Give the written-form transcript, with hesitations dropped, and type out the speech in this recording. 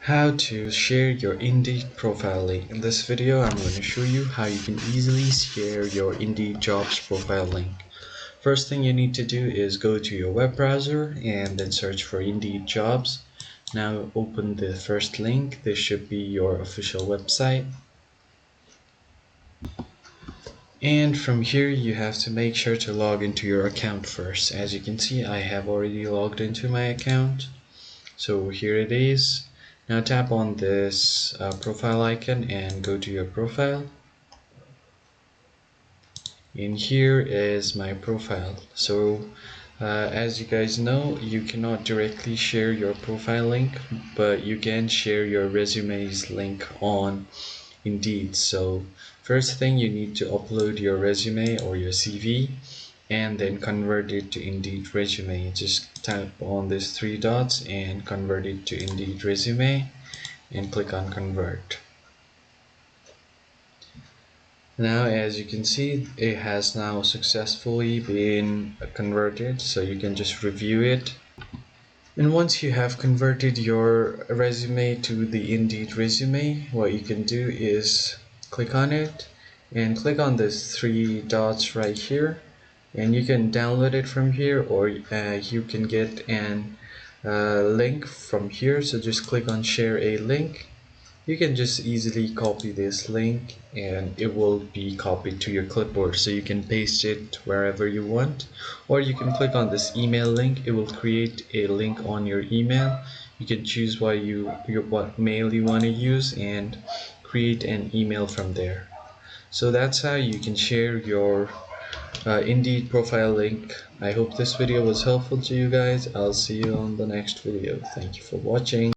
How to share your Indeed profile link. In this video, I'm going to show you how you can easily share your Indeed jobs profile link. First thing you need to do is go to your web browser and then search for Indeed jobs. Now open the first link. This should be your official website. And from here, you have to make sure to log into your account first. As you can see, I have already logged into my account. So here it is. Now tap on this profile icon and go to your profile. And here is my profile. So as you guys know, you cannot directly share your profile link, but you can share your resume's link on Indeed. So first thing, you need to upload your resume or your CV and then convert it to Indeed resume. Just tap on these three dots and convert it to Indeed resume and click on convert. Now as you can see, it has now successfully been converted, so you can just review it. And once you have converted your resume to the Indeed resume, what you can do is click on it and click on these three dots right here, and you can download it from here, or you can get an link from here. So just click on share a link. You can just easily copy this link and it will be copied to your clipboard, so you can paste it wherever you want, or you can click on this email link. It will create a link on your email. You can choose what mail you want to use and create an email from there. So that's how you can share your Indeed profile link. I hope this video was helpful to you guys. I'll see you on the next video. Thank you for watching.